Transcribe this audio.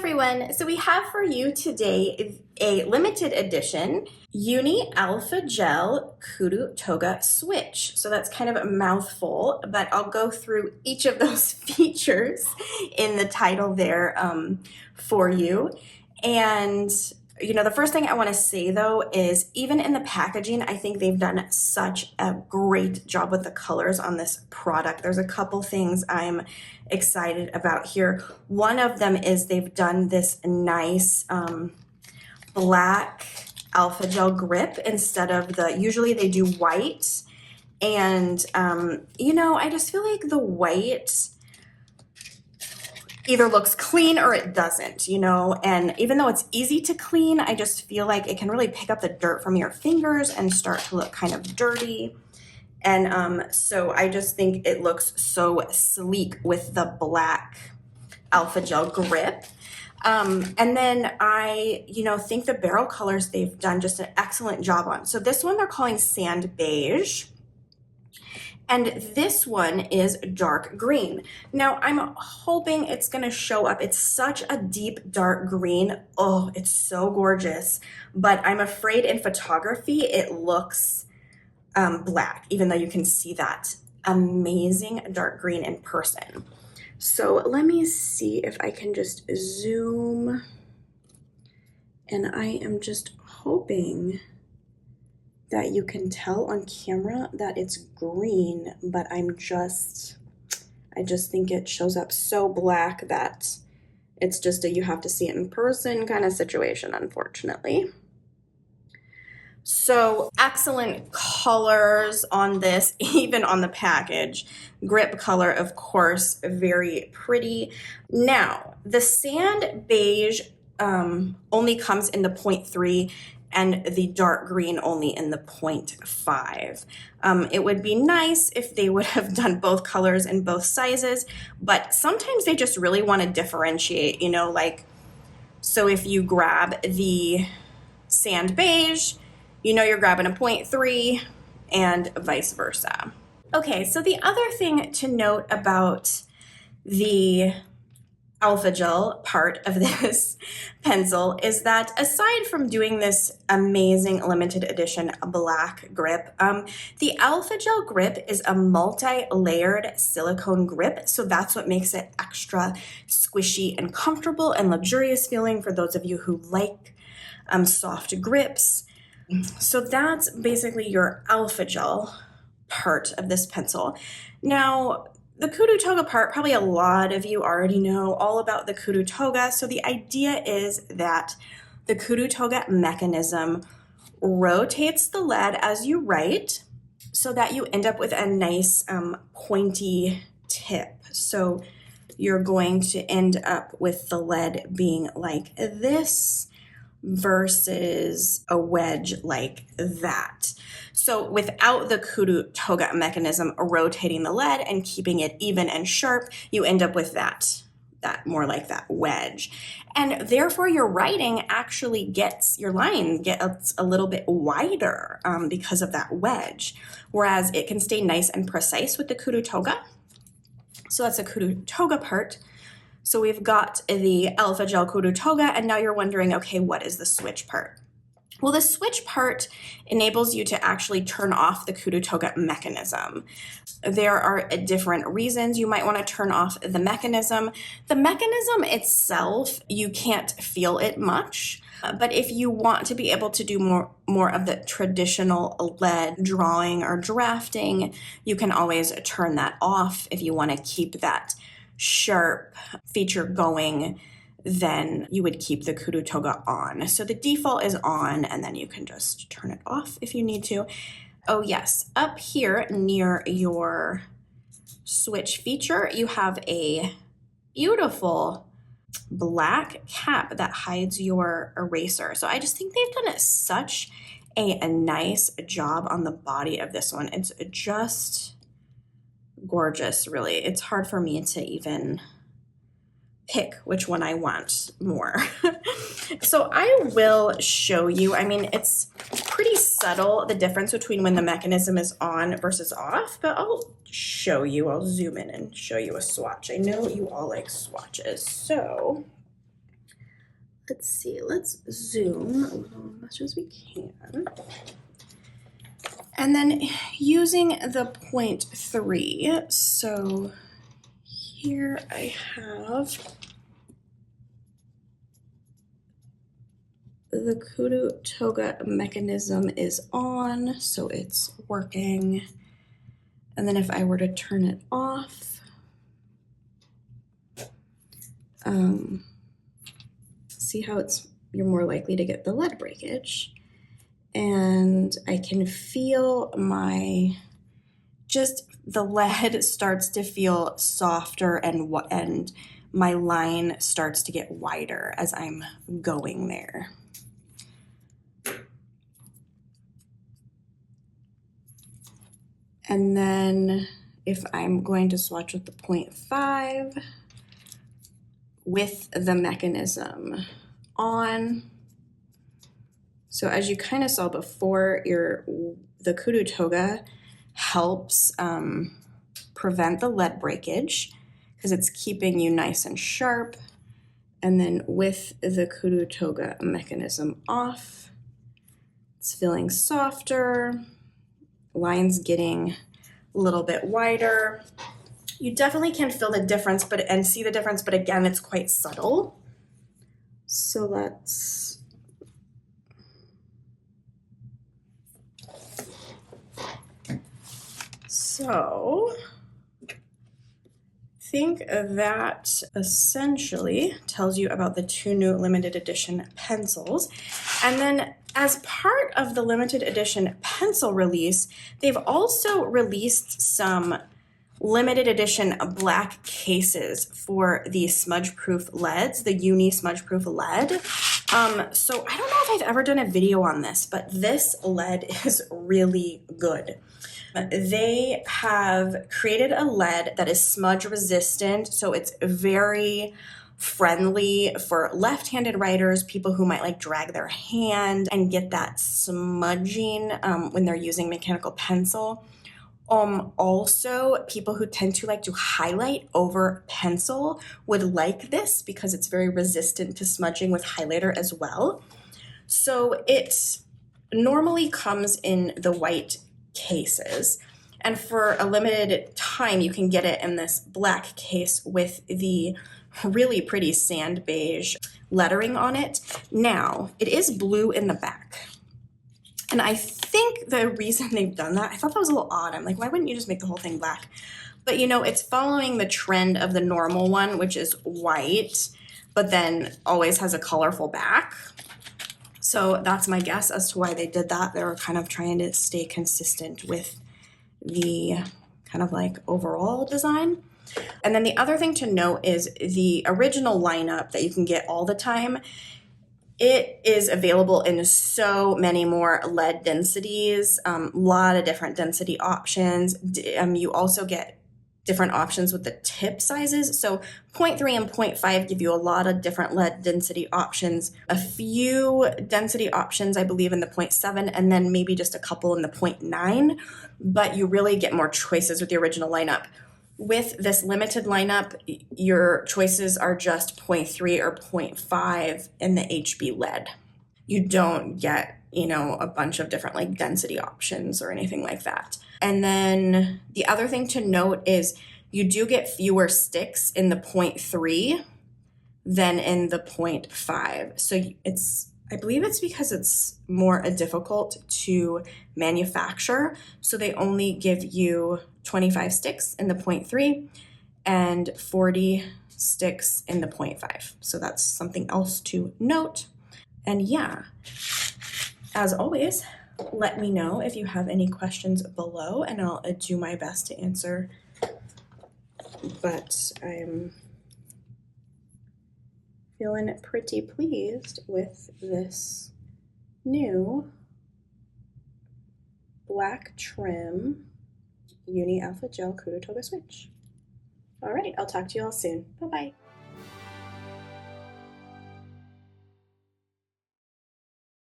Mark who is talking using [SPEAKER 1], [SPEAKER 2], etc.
[SPEAKER 1] everyone. So we have for you today a limited edition Uni Alpha Gel Kuru Toga Switch. So that's kind of a mouthful, but I'll go through each of those features in the title there for you. And the first thing I want to say though is even in the packaging, I think they've done such a great job with the colors on this product. There's a couple things I'm excited about here. One of them is they've done this nice black alpha gel grip instead of usually they do white. And, I just feel like the white either looks clean or it doesn't, and even though it's easy to clean, I just feel like it can really pick up the dirt from your fingers and start to look kind of dirty. And so I just think it looks so sleek with the black alpha gel grip. And then I, think the barrel colors they've done just an excellent job on. So this one they're calling sand beige. And this one is dark green. Now, I'm hoping it's going to show up. It's such a deep dark green. Oh, it's so gorgeous. But I'm afraid in photography, it looks black, even though you can see that amazing dark green in person. So let me see if I can just zoom. And I am just hoping that you can tell on camera that it's green, but I just think it shows up so black that it's just you have to see it in person kind of situation, unfortunately. So excellent colors on this, even on the package. Grip color, of course, very pretty. Now, the sand beige only comes in the 0.3 and the dark green only in the 0.5. It would be nice if they would have done both colors in both sizes, but sometimes they just really want to differentiate, so if you grab the sand beige, you're grabbing a 0.3 and vice versa. Okay, so the other thing to note about the alpha gel part of this pencil is that aside from doing this amazing limited edition black grip, the alpha gel grip is a multi-layered silicone grip, so that's what makes it extra squishy and comfortable and luxurious feeling for those of you who like soft grips. So that's basically your alpha gel part of this pencil. Now, the Kuru Toga part, probably a lot of you already know all about the Kuru Toga. So the idea is that the Kuru Toga mechanism rotates the lead as you write so that you end up with a nice pointy tip. So you're going to end up with the lead being like this versus a wedge like that. So without the Kuru Toga mechanism rotating the lead and keeping it even and sharp, you end up with that more like that wedge. And therefore your writing actually your line gets a little bit wider because of that wedge, whereas it can stay nice and precise with the Kuru Toga. So that's the Kuru Toga part. So we've got the alpha gel Kuru Toga, and now you're wondering, okay, what is the switch part? Well, the switch part enables you to actually turn off the Kuru Toga mechanism. There are different reasons you might want to turn off the mechanism. The mechanism itself, you can't feel it much, but if you want to be able to do more of the traditional lead drawing or drafting, you can always turn that off if you want to keep that sharp feature going. Then you would keep the Kuru Toga on. So the default is on, and then you can just turn it off if you need to. Oh yes, up here near your switch feature, you have a beautiful black cap that hides your eraser. So I just think they've done such a nice job on the body of this one. It's just gorgeous, really. It's hard for me to even pick which one I want more. So I will show you, it's pretty subtle, the difference between when the mechanism is on versus off, but I'll show you, I'll zoom in and show you a swatch. I know you all like swatches. So let's see, let's zoom a little as much as we can. And then using the 0.3, so here I have the Kuru Toga mechanism is on, so it's working. And then if I were to turn it off, see how you're more likely to get the lead breakage. And I can feel the lead starts to feel softer and my line starts to get wider as I'm going there. And then if I'm going to swatch with the 0.5 with the mechanism on, so as you kind of saw before, the Kuru Toga helps prevent the lead breakage because it's keeping you nice and sharp. And then with the Kuru Toga mechanism off, it's feeling softer, lines getting a little bit wider. You definitely can feel the difference and see the difference, but again, it's quite subtle. So let's I think that essentially tells you about the 2 new limited edition pencils. And then as part of the limited edition pencil release, they've also released some limited edition black cases for the smudge-proof leads, the Uni smudge-proof lead. So I don't know if I've ever done a video on this, but this lead is really good. They have created a lead that is smudge resistant, so it's very friendly for left-handed writers, people who might like drag their hand and get that smudging when they're using mechanical pencil. Also, people who tend to like to highlight over pencil would like this because it's very resistant to smudging with highlighter as well. So it normally comes in the white cases, and for a limited time you can get it in this black case with the really pretty sand beige lettering on it. Now it is blue in the back, and I think the reason they've done that, I thought that was a little odd. I'm like, why wouldn't you just make the whole thing black? But you know, it's following the trend of the normal one, which is white but then always has a colorful back. So that's my guess as to why they did that. They were kind of trying to stay consistent with the kind of like overall design. And then the other thing to note is the original lineup that you can get all the time. It is available in so many more lead densities, a lot of different density options. You also get different options with the tip sizes. So 0.3 and 0.5 give you a lot of different lead density options, a few density options, I believe, in the 0.7, and then maybe just a couple in the 0.9, but you really get more choices with the original lineup. With this limited lineup, your choices are just 0.3 or 0.5 in the HB lead. You don't get, a bunch of different like density options or anything like that. And then the other thing to note is you do get fewer sticks in the 0.3 than in the 0.5. So I believe it's because it's more difficult to manufacture. So they only give you 25 sticks in the 0.3 and 40 sticks in the 0.5. So that's something else to note. And yeah, as always, let me know if you have any questions below and I'll do my best to answer. But I'm feeling pretty pleased with this new black trim Uni Alpha Gel Kuru Toga switch. All right, I'll talk to you all soon. Bye-bye.